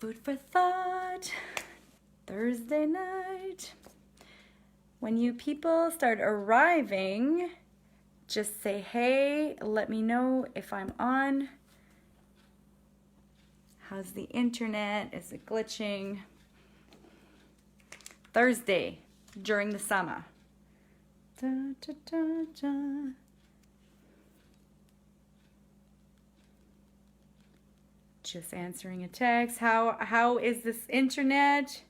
Food for thought, Thursday night. When you people start arriving, just say hey, let me know if I'm on. How's the internet? Is it glitching? Thursday during the summer. Da, da, da, da. Just answering a text. How is this internet?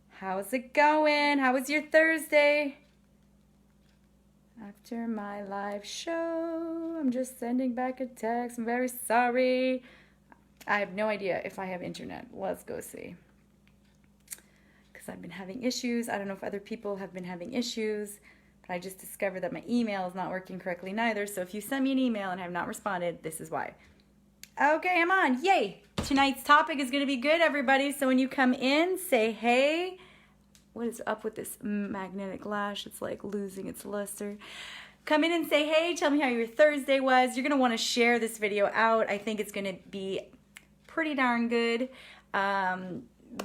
How's it going? How was your Thursday? After my live show, I'm just sending back a text. I'm very sorry. I have no idea if I have internet. Let's go see. Because I've been having issues. I don't know if other people have been having issues. I just discovered that my email is not working correctly neither. So if you send me an email and I have not responded, this is why. Okay, I'm on. Yay! Tonight's topic is going to be good, everybody. So when you come in, say hey. What is up with this magnetic lash? It's like losing its luster. Come in and say hey. Tell me how your Thursday was. You're going to want to share this video out. I think it's going to be pretty darn good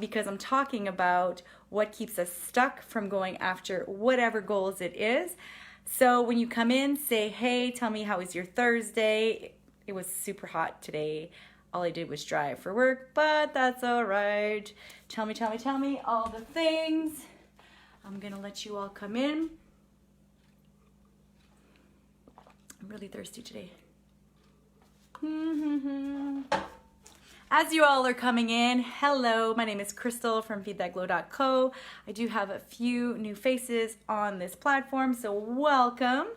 because I'm talking about what keeps us stuck from going after whatever goals it is. So when you come in, say, hey, tell me how was your Thursday. It was super hot today. All I did was drive for work, but that's all right. Tell me all the things. I'm gonna let you all come in. I'm really thirsty today. As you all are coming in, hello, my name is Crystal from feedthatglow.co. I do have a few new faces on this platform, so welcome.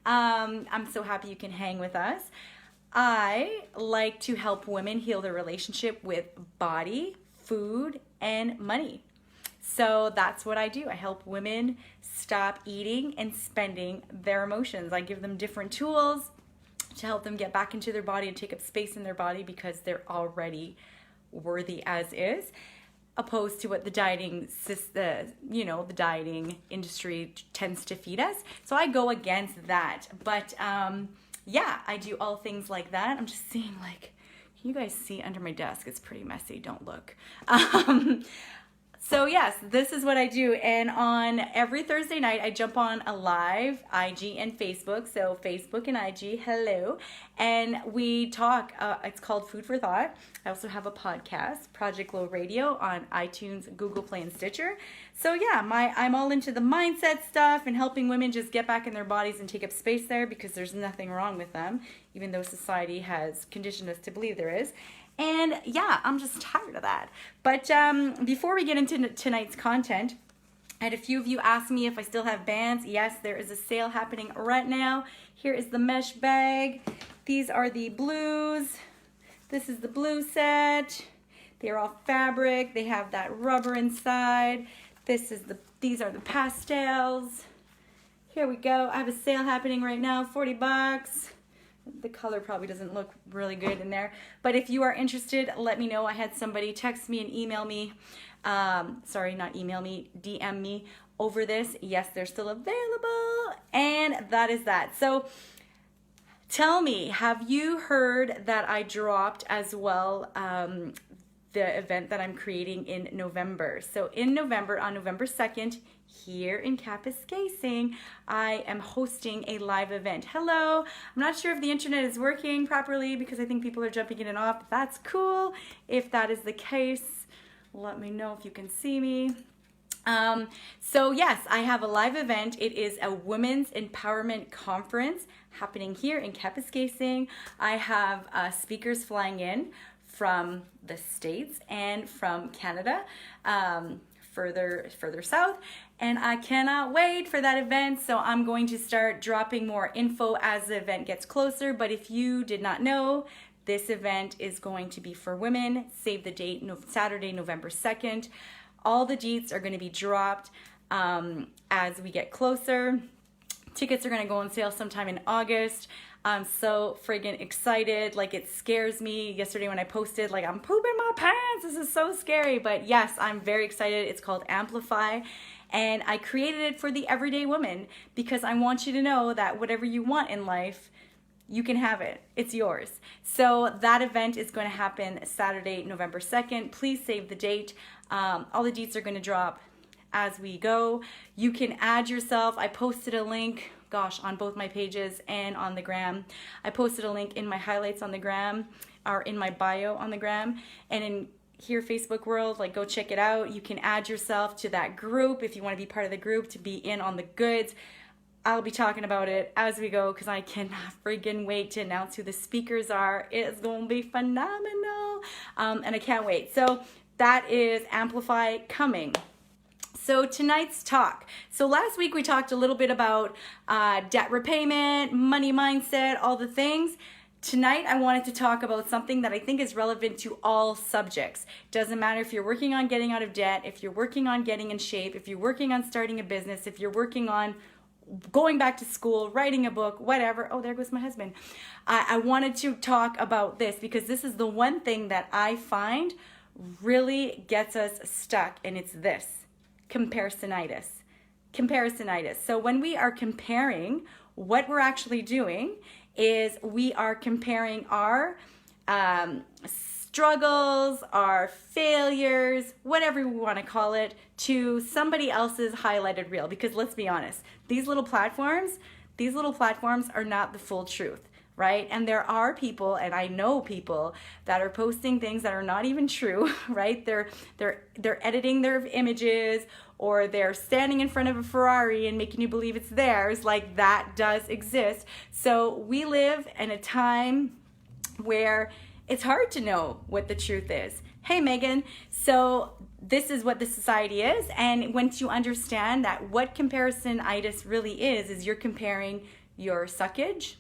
I'm so happy you can hang with us. I like to help women heal their relationship with body, food, and money. So that's what I do. I help women stop eating and spending their emotions. I give them different tools to help them get back into their body and take up space in their body because they're already worthy as is, opposed to what the dieting the dieting industry tends to feed us. So I go against that. But yeah, I do all things like that. I'm just seeing, like, can you guys see under my desk? It's pretty messy. Don't look. So yes, this is what I do. And on every Thursday night, I jump on a live IG and Facebook. So Facebook and IG, hello. And we talk, it's called Food for Thought. I also have a podcast, Project Glow Radio, on iTunes, Google Play, and Stitcher. So yeah, I'm all into the mindset stuff and helping women just get back in their bodies and take up space there because there's nothing wrong with them, even though society has conditioned us to believe there is. And yeah, I'm just tired of that. But before we get into tonight's content, I had a few of you ask me if I still have bands. Yes, there is a sale happening right now. Here is the mesh bag. These are the blues. This is the blue set. They're all fabric. They have that rubber inside. These are the pastels. Here we go. I have a sale happening right now, 40 bucks. The color probably doesn't look really good in there. But if you are interested, let me know. I had somebody text me and email me. Sorry, not email me, DM me over this. Yes, they're still available. And that is that. So tell me, have you heard that I dropped as well the event that I'm creating in November? So in November, on November 2nd, here in Kapuskasing, I am hosting a live event. Hello, I'm not sure if the internet is working properly because I think people are jumping in and off, but that's cool. If that is the case, let me know if you can see me. So yes, I have a live event. It is a women's empowerment conference happening here in Kapuskasing. I have speakers flying in from the States and from Canada, further south, and I cannot wait for that event. So I'm going to start dropping more info as the event gets closer. But if you did not know, this event is going to be for women. Save the date, Saturday, November 2nd. All the deets are going to be dropped as we get closer. Tickets are going to go on sale sometime in August. I'm so friggin' excited. Like, it scares me. Yesterday when I posted, like, I'm pooping my pants. This is so scary. But yes, I'm very excited. It's called Amplify. And I created it for the everyday woman because I want you to know that whatever you want in life, you can have it. It's yours. So that event is going to happen Saturday, November 2nd. Please save the date. All the deets are going to drop as we go. You can add yourself. I posted a link, gosh, on both my pages and on the gram. I posted a link in my highlights on the gram, or in my bio on the gram, and in here Facebook world, like, go check it out. You can add yourself to that group if you want to be part of the group to be in on the goods. I'll be talking about it as we go because I cannot friggin' wait to announce who the speakers are. It's going to be phenomenal. And I can't wait. So that is Amplify coming. So tonight's talk. So last week we talked a little bit about debt repayment, money mindset, all the things. Tonight I wanted to talk about something that I think is relevant to all subjects. Doesn't matter if you're working on getting out of debt, if you're working on getting in shape, if you're working on starting a business, if you're working on going back to school, writing a book, whatever. Oh, there goes my husband. I wanted to talk about this because this is the one thing that I find really gets us stuck, and it's this: comparisonitis. Comparisonitis. So when we are comparing, what we're actually doing is we are comparing our struggles, our failures, whatever we want to call it, to somebody else's highlighted reel. Because let's be honest, these little platforms are not the full truth, right? And there are people, and I know people that are posting things that are not even true, right? They're editing their images, or they're standing in front of a Ferrari and making you believe it's theirs. Like, that does exist. So we live in a time where it's hard to know what the truth is. Hey, Megan. So this is what the society is. And once you understand that what comparisonitis really is you're comparing your suckage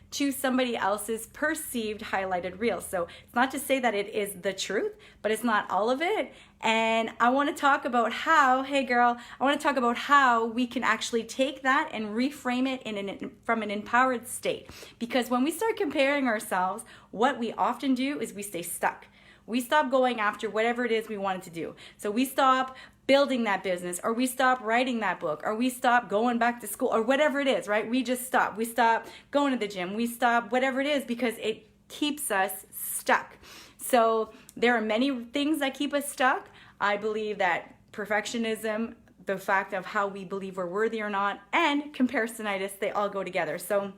to somebody else's perceived highlighted reel. So it's not to say that it is the truth, but it's not all of it. And I want to talk about how, hey girl, I want to talk about how we can actually take that and reframe it from an empowered state. Because when we start comparing ourselves, what we often do is we stay stuck. We stop going after whatever it is we wanted to do. So we stop building that business, or we stop writing that book, or we stop going back to school, or whatever it is, right? We just stop. We stop going to the gym. We stop whatever it is because it keeps us stuck. So there are many things that keep us stuck. I believe that perfectionism, the fact of how we believe we're worthy or not, and comparisonitis, they all go together. So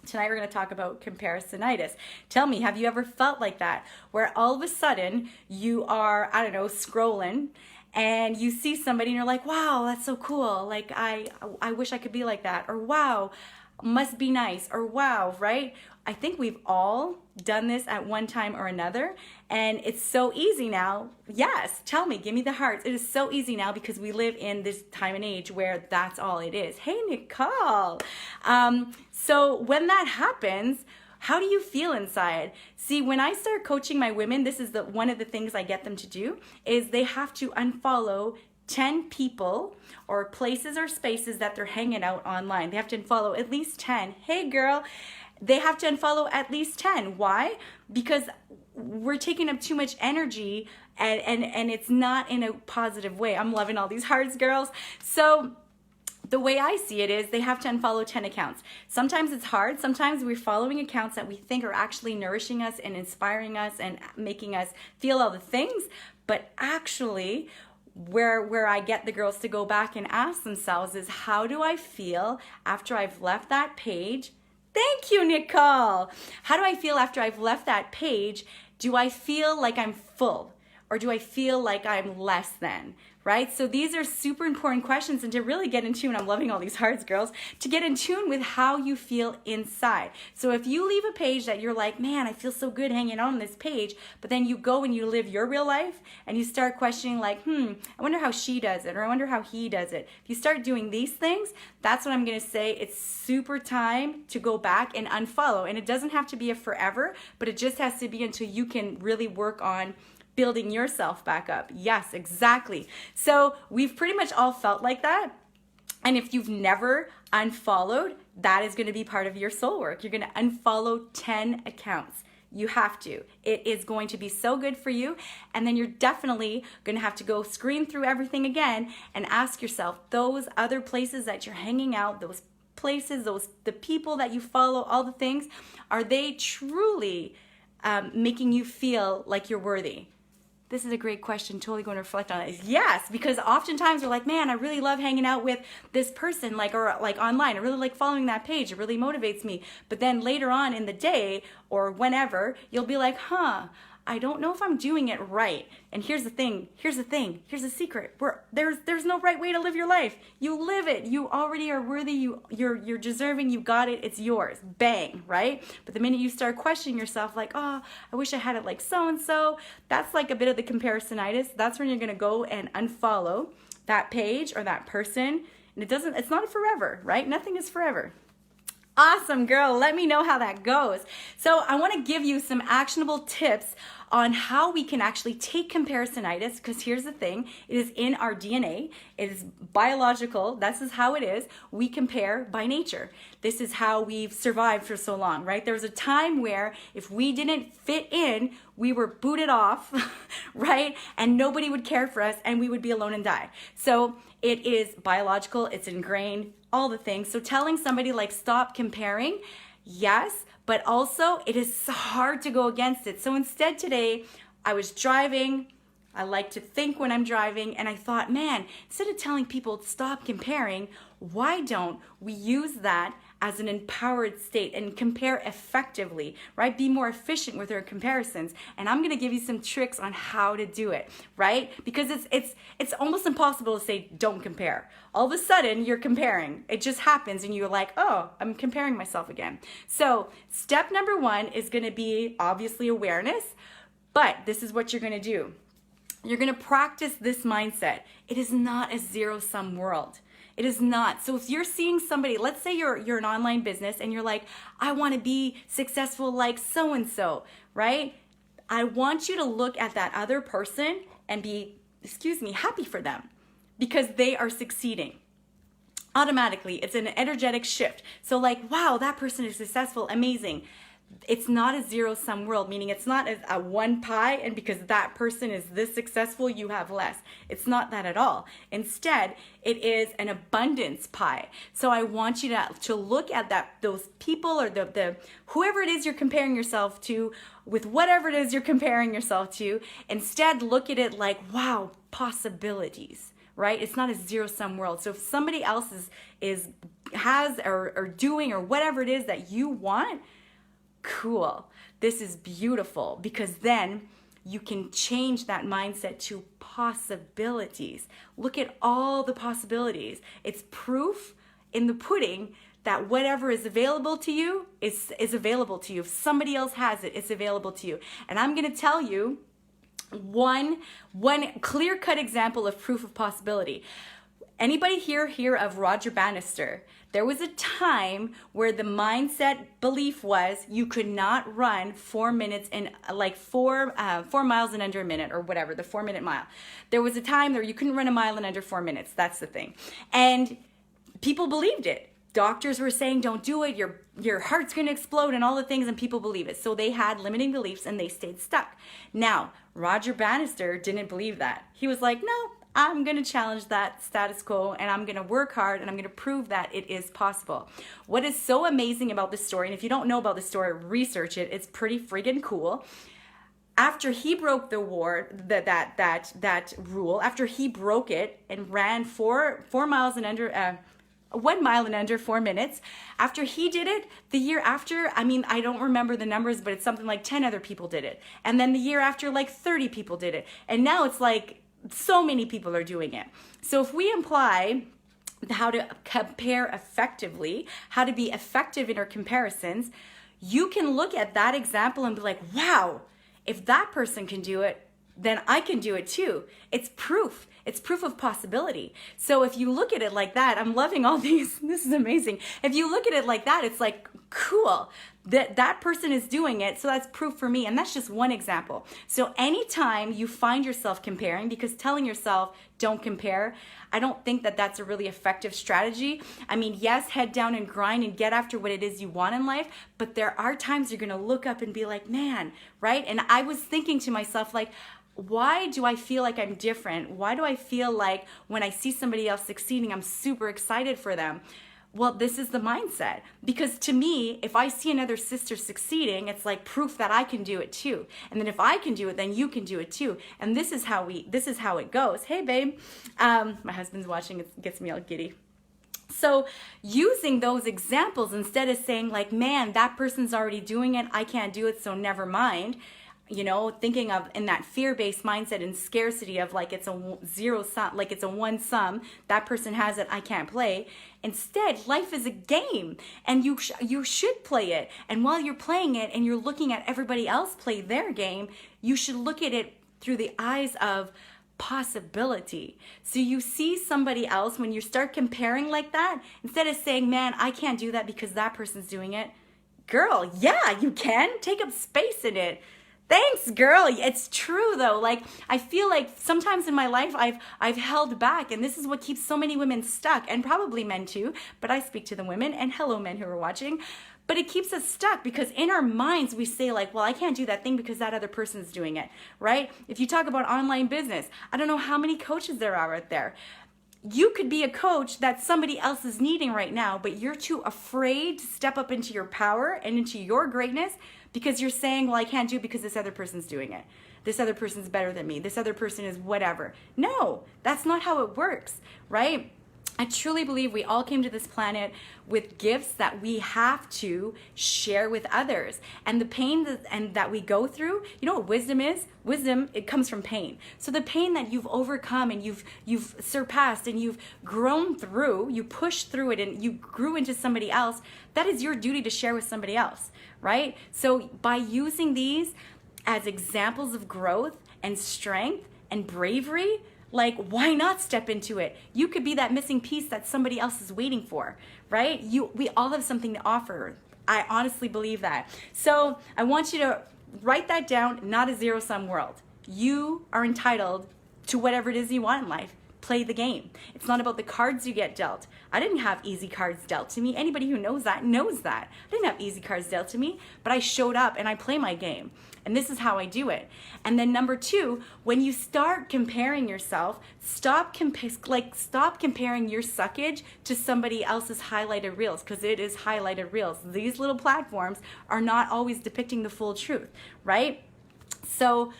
tonight we're going to talk about comparisonitis. Tell me, have you ever felt like that? Where all of a sudden you are, I don't know, scrolling, and you see somebody and you're like, wow, that's so cool. Like, I wish I could be like that. Or wow, must be nice. Or wow, right? I think we've all done this at one time or another. And it's so easy now. Yes, tell me, give me the hearts. It is so easy now because we live in this time and age where that's all it is. Hey, Nicole. So when that happens, how do you feel inside? See, when I start coaching my women, this is one of the things I get them to do, is they have to unfollow 10 people or places or spaces that they're hanging out online. They have to unfollow at least 10. Hey, girl. They have to unfollow at least 10. Why? Because we're taking up too much energy and it's not in a positive way. I'm loving all these hearts, girls. So the way I see it is they have to unfollow 10 accounts. Sometimes it's hard. Sometimes we're following accounts that we think are actually nourishing us and inspiring us and making us feel all the things. But actually, where I get the girls to go back and ask themselves is, how do I feel after I've left that page? Thank you, Nicole. How do I feel after I've left that page? Do I feel like I'm full, or do I feel like I'm less than? Right? So these are super important questions, and to really get in tune, I'm loving all these hearts, girls, to get in tune with how you feel inside. So if you leave a page that you're like, man, I feel so good hanging out on this page, but then you go and you live your real life and you start questioning like, I wonder how she does it, or I wonder how he does it. If you start doing these things, that's what I'm going to say. It's super time to go back and unfollow. And it doesn't have to be a forever, but it just has to be until you can really work on building yourself back up. Yes, exactly. So we've pretty much all felt like that. And if you've never unfollowed, that is going to be part of your soul work. You're going to unfollow 10 accounts. You have to. It is going to be so good for you. And then you're definitely going to have to go screen through everything again and ask yourself, those other places that you're hanging out, those places, the people that you follow, all the things, are they truly making you feel like you're worthy? This is a great question. Totally going to reflect on it. Yes, because oftentimes we're like, man, I really love hanging out with this person, or online. I really like following that page. It really motivates me. But then later on in the day or whenever, you'll be like, I don't know if I'm doing it right. And here's the secret. There's no right way to live your life. You live it. You already are worthy. You're deserving. You got it. It's yours. Bang, right? But the minute you start questioning yourself, like, I wish I had it like so-and-so, that's like a bit of the comparisonitis. That's when you're going to go and unfollow that page or that person. And it's not forever, right? Nothing is forever. Awesome, girl. Let me know how that goes. So I want to give you some actionable tips on how we can actually take comparisonitis, because here's the thing, it is in our DNA, it is biological, this is how it is, we compare by nature. This is how we've survived for so long, right? There was a time where if we didn't fit in, we were booted off, right? And nobody would care for us and we would be alone and die. So it is biological, it's ingrained, all the things. So telling somebody like stop comparing, yes, but also it is hard to go against it. So instead today, I was driving, I like to think when I'm driving, and I thought, man, instead of telling people to stop comparing, why don't we use that as an empowered state and compare effectively, right? Be more efficient with our comparisons. And I'm gonna give you some tricks on how to do it, right? Because it's almost impossible to say don't compare. All of a sudden you're comparing. It just happens and you're like, oh, I'm comparing myself again. So step number 1 is gonna be obviously awareness, but this is what you're gonna do. You're gonna practice this mindset. It is not a zero-sum world. It is not. So if you're seeing somebody, let's say you're an online business and you're like, I want to be successful like so-and-so, right? I want you to look at that other person and be, happy for them because they are succeeding. Automatically, it's an energetic shift. So like, wow, that person is successful, amazing. It's not a zero-sum world, meaning it's not a one pie, and because that person is this successful, you have less. It's not that at all. Instead, it is an abundance pie. So I want you to look at those people or the whoever it is you're comparing yourself to, with whatever it is you're comparing yourself to. Instead, look at it like, wow, possibilities. Right? It's not a zero-sum world. So if somebody else has or doing or whatever it is that you want, cool. This is beautiful, because then you can change that mindset to possibilities. Look at all the possibilities. It's proof in the pudding that whatever is available to you is available to you. If somebody else has it, it's available to you. And I'm going to tell you one clear-cut example of proof of possibility. Anybody hear of Roger Bannister? There was a time where the mindset belief was you could not run 4 minutes in like 4 miles in under a minute, or whatever, the 4-minute mile. There was a time where you couldn't run a mile in under 4 minutes. That's the thing. And people believed it. Doctors were saying, don't do it, your heart's gonna explode and all the things, and people believe it. So they had limiting beliefs and they stayed stuck. Now, Roger Bannister didn't believe that. He was like, no, I'm gonna challenge that status quo and I'm gonna work hard and I'm gonna prove that it is possible. What is so amazing about this story, and if you don't know about this story, research it, it's pretty friggin' cool. After he broke the that rule, after he broke it and ran 4 miles in under 1 mile in under 4 minutes. After he did it, the year after, I don't remember the numbers, but it's something like 10 other people did it. And then the year after, like 30 people did it. And now it's like so many people are doing it. So if we apply how to compare effectively, how to be effective in our comparisons, you can look at that example and be like, wow, if that person can do it, then I can do it too. It's proof. It's proof of possibility. So if you look at it like that, I'm loving all these, this is amazing. If you look at it like that, it's like, cool, that person is doing it, so that's proof for me. And that's just one example. So anytime you find yourself comparing, because telling yourself, don't compare, I don't think that that's a really effective strategy. Yes, head down and grind and get after what it is you want in life, but there are times you're gonna look up and be like, man, right? And I was thinking to myself, like, why do I feel like I'm different? Why do I feel like when I see somebody else succeeding, I'm super excited for them? Well, this is the mindset. Because to me, if I see another sister succeeding, it's like proof that I can do it too. And then if I can do it, then you can do it too. And this is how it goes. Hey, babe. My husband's watching. It gets me all giddy. So using those examples instead of saying like, man, that person's already doing it, I can't do it, so never mind. Thinking of in that fear-based mindset and scarcity of like it's a zero sum, like it's a one sum, that person has it, I can't play. Instead, life is a game and you should play it. And while you're playing it and you're looking at everybody else play their game, you should look at it through the eyes of possibility. So you see somebody else, when you start comparing like that, instead of saying, man, I can't do that because that person's doing it. Girl, yeah, you can. Take up space in it. Thanks, girl. It's true though. Like I feel like sometimes in my life I've held back, and this is what keeps so many women stuck, and probably men too, but I speak to the women, and hello men who are watching. But it keeps us stuck because in our minds we say like, well, I can't do that thing because that other person's doing it, right? If you talk about online business, I don't know how many coaches there are out there. You could be a coach that somebody else is needing right now, but you're too afraid to step up into your power and into your greatness because you're saying, well, I can't do it because this other person's doing it. This other person's better than me. This other person is whatever. No, that's not how it works, right? I truly believe we all came to this planet with gifts that we have to share with others. And the pain that we go through, you know what wisdom is? Wisdom, it comes from pain. So the pain that you've overcome and you've surpassed and you've grown through, you pushed through it and you grew into somebody else, that is your duty to share with somebody else, right? So by using these as examples of growth and strength and bravery, like, why not step into it? You could be that missing piece that somebody else is waiting for, right? We all have something to offer. I honestly believe that. So I want you to write that down, not a zero-sum world. You are entitled to whatever it is you want in life. Play the game. It's not about the cards you get dealt. I didn't have easy cards dealt to me. Anybody who knows that knows that. I didn't have easy cards dealt to me, but I showed up and I play my game. And this is how I do it. And then number two, when you start comparing yourself, stop comparing your suckage to somebody else's highlighted reels, because it is highlighted reels. These little platforms are not always depicting the full truth, right? So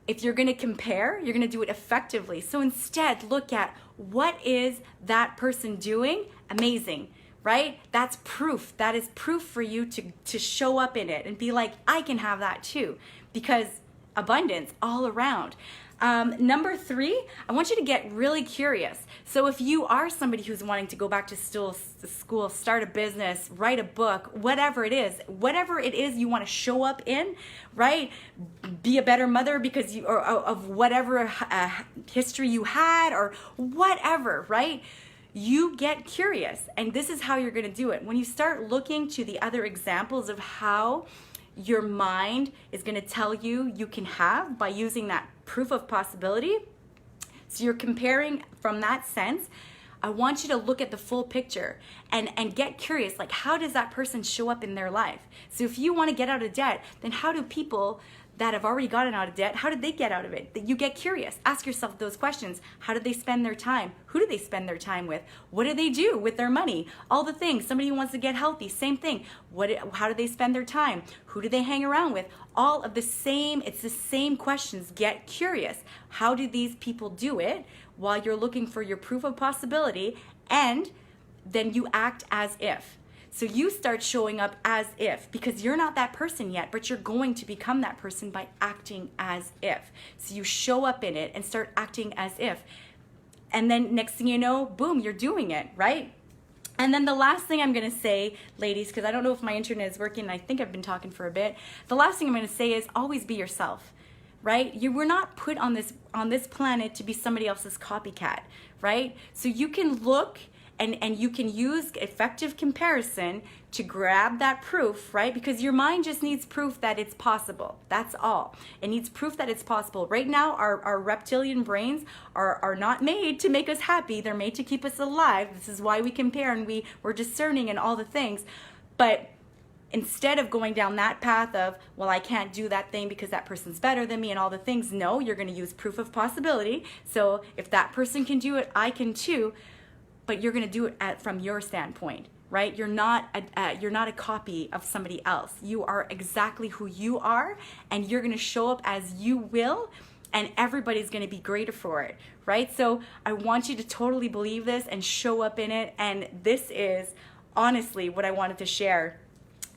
if you're going to compare, you're going to do it effectively. So instead, look at what is that person doing? Amazing, right? That's proof. That is proof for you to show up in it and be like, I can have that too, because abundance all around. Number three, I want you to get really curious. So if you are somebody who's wanting to go back to school, start a business, write a book, whatever it is you want to show up in, right? Be a better mother because you, or of whatever history you had or whatever, right? You get curious, and this is how you're going to do it. When you start looking to the other examples of how your mind is going to tell you can have by using that proof of possibility, so you're comparing from that sense, I want you to look at the full picture and get curious, like how does that person show up in their life? So if you want to get out of debt, then how do people that have already gotten out of debt, how did they get out of it? You get curious. Ask yourself those questions. How did they spend their time? Who do they spend their time with? What do they do with their money? All the things. Somebody who wants to get healthy, same thing. How do they spend their time? Who do they hang around with? All of the same, it's the same questions. Get curious. How do these people do it while you're looking for your proof of possibility? And then you act as if. So you start showing up as if, because you're not that person yet, but you're going to become that person by acting as if. So you show up in it and start acting as if. And then next thing you know, boom, you're doing it, right? And then the last thing I'm going to say, ladies, because I don't know if my internet is working, I think I've been talking for a bit. The last thing I'm going to say is always be yourself, right? You were not put on this planet to be somebody else's copycat, right? So you can look and you can use effective comparison to grab that proof, right? Because your mind just needs proof that it's possible. That's all. It needs proof that it's possible. Right now, our reptilian brains are not made to make us happy. They're made to keep us alive. This is why we compare and we're discerning and all the things. But instead of going down that path of, well, I can't do that thing because that person's better than me and all the things, no, you're going to use proof of possibility. So if that person can do it, I can too. but you're going to do it from your standpoint, right? You're not a copy of somebody else. You are exactly who you are, and you're going to show up as you will, and everybody's going to be greater for it, right? So I want you to totally believe this and show up in it. And this is honestly what I wanted to share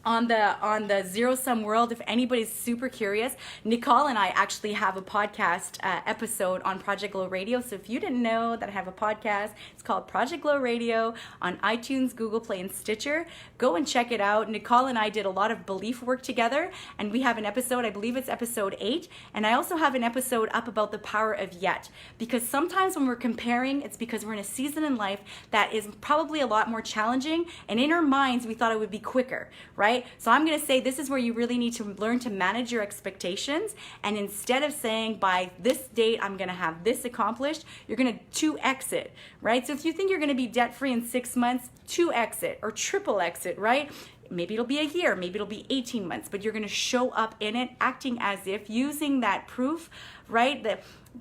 on the Zero Sum World. If anybody's super curious, Nicole and I actually have a podcast episode on Project Glow Radio. So if you didn't know that I have a podcast, it's called Project Glow Radio on iTunes, Google Play, and Stitcher. Go and check it out. Nicole and I did a lot of belief work together, and we have an episode, I believe it's episode 8, and I also have an episode up about the power of yet, because sometimes when we're comparing, it's because we're in a season in life that is probably a lot more challenging, and in our minds we thought it would be quicker, right? So I'm going to say this is where you really need to learn to manage your expectations, and instead of saying by this date I'm going to have this accomplished, you're going to 2x it, right? So if you think you're going to be debt free in 6 months, 2x it or triple x it, right? Maybe it'll be a year, maybe it'll be 18 months, but you're going to show up in it acting as if, using that proof, right?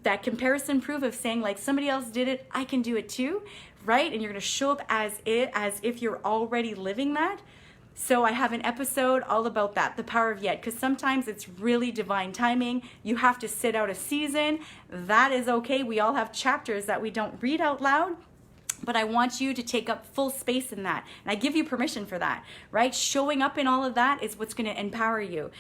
That comparison proof of saying like somebody else did it, I can do it too, right? And you're going to show up as if you're already living that. So I have an episode all about that, the power of yet, because sometimes it's really divine timing. You have to sit out a season. That is okay. We all have chapters that we don't read out loud, but I want you to take up full space in that. And I give you permission for that, right? Showing up in all of that is what's going to empower you.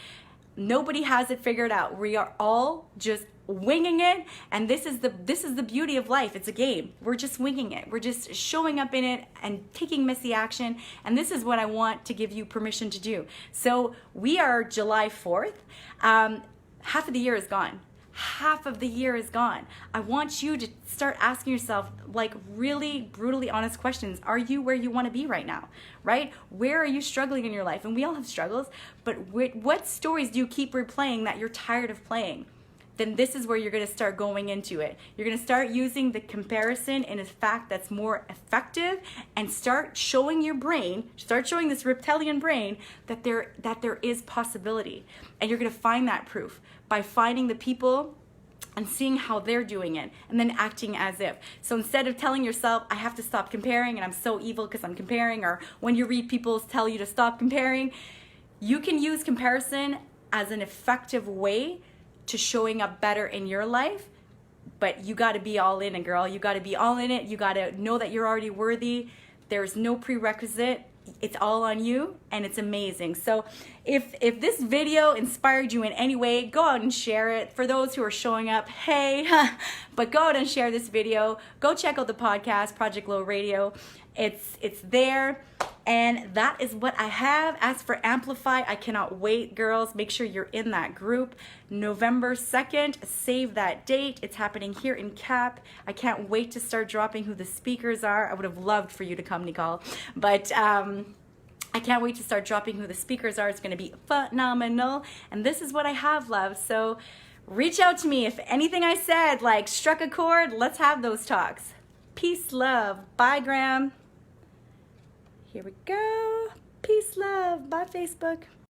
Nobody has it figured out. We are all just winging it, and this is the beauty of life. It's a game. We're just winging it. We're just showing up in it and taking messy action, and this is what I want to give you permission to do. So we are July 4th. Half of the year is gone. Half of the year is gone. I want you to start asking yourself like really brutally honest questions. Are you where you want to be right now, right? Where are you struggling in your life? And we all have struggles, but what stories do you keep replaying that you're tired of playing? Then this is where you're going to start going into it. You're going to start using the comparison in a fact that's more effective, and start showing your brain, start showing this reptilian brain that there is possibility. And you're going to find that proof by finding the people and seeing how they're doing it, and then acting as if. So instead of telling yourself, I have to stop comparing and I'm so evil because I'm comparing, or when you read people tell you to stop comparing, you can use comparison as an effective way to showing up better in your life. But you got to be all in it, girl. You got to be all in it. You got to know that you're already worthy. There's no prerequisite. It's all on you, and it's amazing. So if this video inspired you in any way, go out and share it. For those who are showing up, hey, but go out and share this video. Go check out the podcast, Project Glow Radio. It's there. And that is what I have. As for Amplify, I cannot wait, girls. Make sure you're in that group. November 2nd, save that date. It's happening here in CAP. I can't wait to start dropping who the speakers are. I would have loved for you to come, Nicole. But I can't wait to start dropping who the speakers are. It's going to be phenomenal. And this is what I have, love. So reach out to me if anything I said, like, struck a chord. Let's have those talks. Peace, love. Bye, Graham. Here we go. Peace, love. Bye, Facebook.